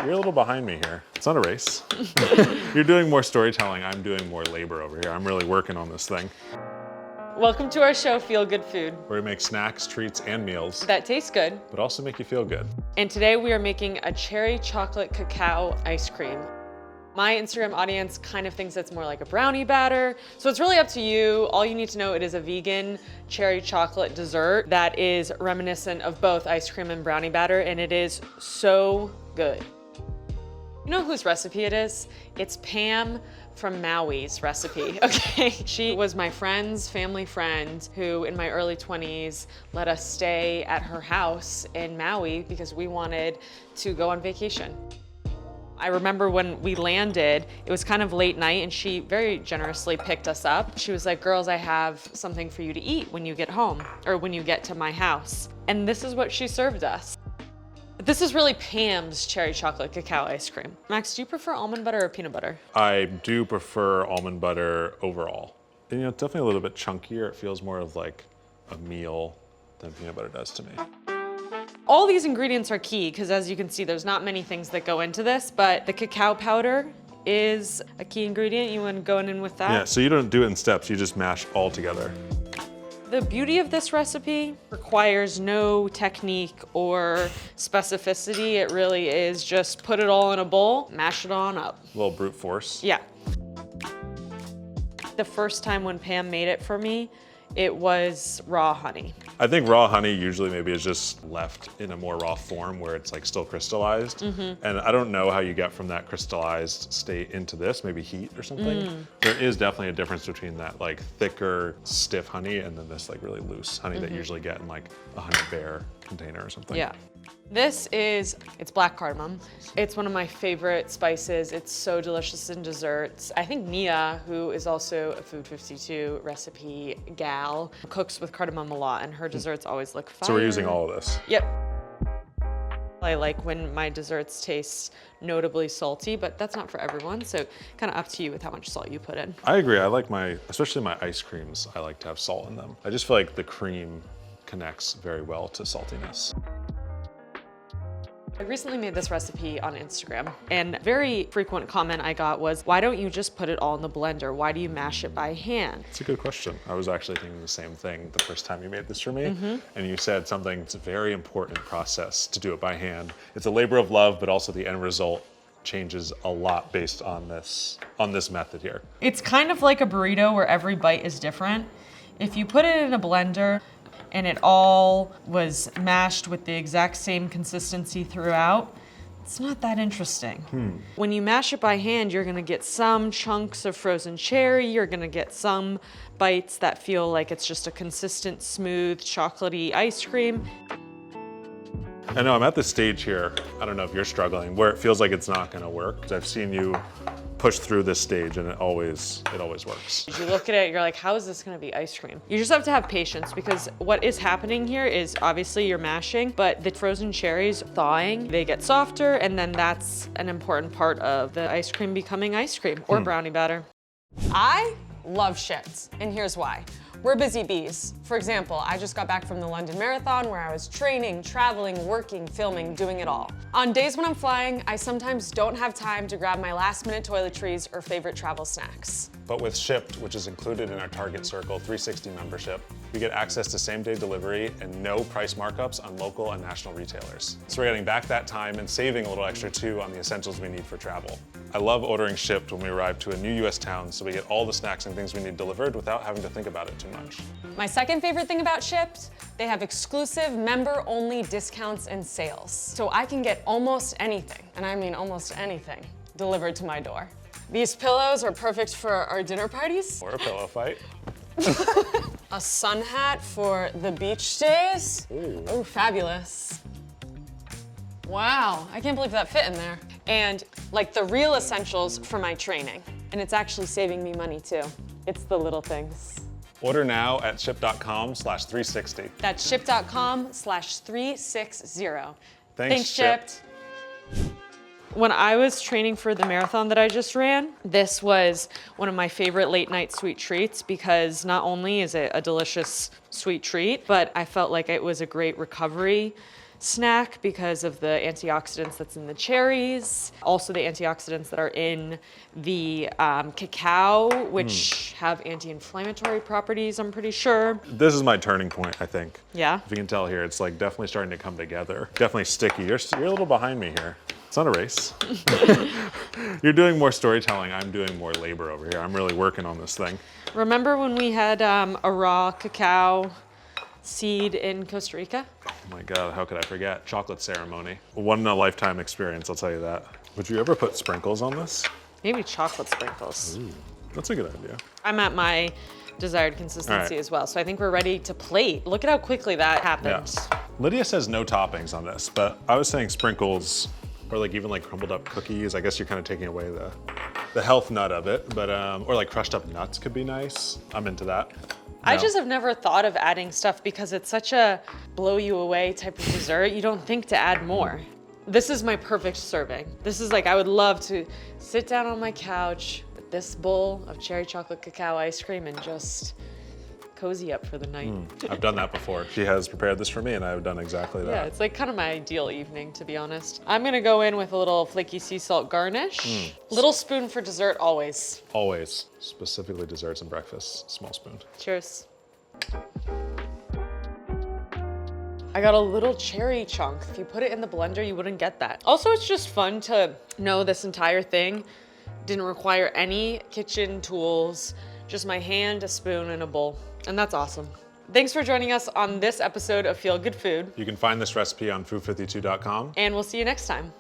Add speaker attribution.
Speaker 1: You're a little behind me here. It's not a race. You're doing more storytelling. I'm doing more labor over here. I'm really working on this thing.
Speaker 2: Welcome to our show, Feel Good Food,
Speaker 1: Where we make snacks, treats, and meals
Speaker 2: that taste good,
Speaker 1: but also make you feel good.
Speaker 2: And today we are making a cherry chocolate cacao ice cream. My Instagram audience kind of thinks it's more like a brownie batter, so it's really up to you. All you need to know, it is a vegan cherry chocolate dessert that is reminiscent of both ice cream and brownie batter, and it is so good. You know whose recipe it is? It's Pam from Maui's recipe, okay? She was my friend's family friend who in my early 20s let us stay at her house in Maui because we wanted to go on vacation. I remember when we landed, it was kind of late night and she very generously picked us up. She was like, girls, I have something for you to eat when you get home or when you get to my house. And this is what she served us. This is really Pam's cherry chocolate cacao ice cream. Max, do you prefer almond butter or peanut butter?
Speaker 1: I do prefer almond butter overall. And, it's definitely a little bit chunkier. It feels more of like a meal than peanut butter does to me.
Speaker 2: All these ingredients are key because as you can see, there's not many things that go into this, but the cacao powder is a key ingredient. You want to go in with that?
Speaker 1: Yeah, so you don't do it in steps, you just mash all together.
Speaker 2: The beauty of this recipe requires no technique or specificity. It really is just put it all in a bowl, mash it on up.
Speaker 1: A little brute force.
Speaker 2: Yeah. The first time when Pam made it for me, it was raw honey.
Speaker 1: I think raw honey usually maybe is just left in a more raw form where it's like still crystallized. And I don't know how you get from that crystallized state into this, maybe heat or something. There is definitely a difference between that like thicker, stiff honey and then this like really loose honey that you usually get in like a Honey Bear container or something.
Speaker 2: Yeah. It's black cardamom. It's one of my favorite spices. It's so delicious in desserts. I think Nia, who is also a Food52 recipe gal, cooks with cardamom a lot and her desserts always look fire.
Speaker 1: So we're using all of this.
Speaker 2: Yep. I like when my desserts taste notably salty, but that's not for everyone. So kind of up to you with how much salt you put in.
Speaker 1: I agree. I like especially my ice creams, I like to have salt in them. I just feel like the cream connects very well to saltiness.
Speaker 2: I recently made this recipe on Instagram and very frequent comment I got was, why don't you just put it all in the blender? Why do you mash it by hand?
Speaker 1: It's a good question. I was actually thinking the same thing the first time you made this for me. And you said something, it's a very important process to do it by hand. It's a labor of love, but also the end result changes a lot based on this method here.
Speaker 2: It's kind of like a burrito where every bite is different. If you put it in a blender, and it all was mashed with the exact same consistency throughout, it's not that interesting. When you mash it by hand, you're gonna get some chunks of frozen cherry, you're gonna get some bites that feel like it's just a consistent, smooth, chocolatey ice cream.
Speaker 1: I know I'm at the stage here, I don't know if you're struggling, where it feels like it's not gonna work. I've seen you push through this stage and it always works.
Speaker 2: You look at it, you're like, how is this gonna be ice cream? You just have to have patience because what is happening here is obviously you're mashing, but the frozen cherries thawing, they get softer, and then that's an important part of the ice cream becoming ice cream or brownie batter.
Speaker 3: I love Shipt, and here's why. We're busy bees. For example, I just got back from the London Marathon where I was training, traveling, working, filming, doing it all. On days when I'm flying, I sometimes don't have time to grab my last-minute toiletries or favorite travel snacks.
Speaker 1: But with Shipt, which is included in our Target Circle 360 membership, we get access to same-day delivery and no price markups on local and national retailers. So we're getting back that time and saving a little extra too on the essentials we need for travel. I love ordering Shipt when we arrive to a new US town so we get all the snacks and things we need delivered without having to think about it too much.
Speaker 3: My second favorite thing about Shipt, they have exclusive member-only discounts and sales. So I can get almost anything, and I mean almost anything, delivered to my door. These pillows are perfect for our dinner parties.
Speaker 1: Or a pillow fight.
Speaker 3: A sun hat for the beach days. Ooh, fabulous. Wow, I can't believe that fit in there. And like the real essentials for my training. And it's actually saving me money too. It's the little things.
Speaker 1: Order now at shipt.com/360.
Speaker 3: That's shipt.com/360.
Speaker 1: Thanks, Shipt.
Speaker 2: When I was training for the marathon that I just ran, this was one of my favorite late night sweet treats because not only is it a delicious sweet treat, but I felt like it was a great recovery snack because of the antioxidants that's in the cherries. Also the antioxidants that are in the cacao, which have anti-inflammatory properties, I'm pretty sure.
Speaker 1: This is my turning point, I think.
Speaker 2: Yeah.
Speaker 1: If you can tell here, it's like definitely starting to come together. Definitely sticky. You're a little behind me here. It's not a race. You're doing more storytelling. I'm doing more labor over here. I'm really working on this thing.
Speaker 2: Remember when we had a raw cacao seed in Costa Rica?
Speaker 1: Oh my God, how could I forget? Chocolate ceremony. One in a lifetime experience, I'll tell you that. Would you ever put sprinkles on this?
Speaker 2: Maybe chocolate sprinkles.
Speaker 1: Ooh, that's a good idea.
Speaker 2: I'm at my desired consistency as well, so I think we're ready to plate. Look at how quickly that happened.
Speaker 1: Yeah. Lydia says no toppings on this, but I was saying sprinkles or like even like crumbled up cookies. I guess you're kind of taking away the health nut of it, but or like crushed up nuts could be nice. I'm into that.
Speaker 2: I
Speaker 1: No.
Speaker 2: just have never thought of adding stuff because it's such a blow you away type of dessert. You don't think to add more. This is my perfect serving. This is like, I would love to sit down on my couch with this bowl of cherry chocolate cacao ice cream and just cozy up for the night.
Speaker 1: I've done that before. She has prepared this for me and I've done exactly that.
Speaker 2: Yeah, it's like kind of my ideal evening, to be honest. I'm gonna go in with a little flaky sea salt garnish. Little spoon for dessert always.
Speaker 1: Always, specifically desserts and breakfast, small spoon.
Speaker 2: Cheers. I got a little cherry chunk. If you put it in the blender, you wouldn't get that. Also, it's just fun to know this entire thing didn't require any kitchen tools, just my hand, a spoon, and a bowl. And that's awesome. Thanks for joining us on this episode of Feel Good Food.
Speaker 1: You can find this recipe on food52.com.
Speaker 2: And we'll see you next time.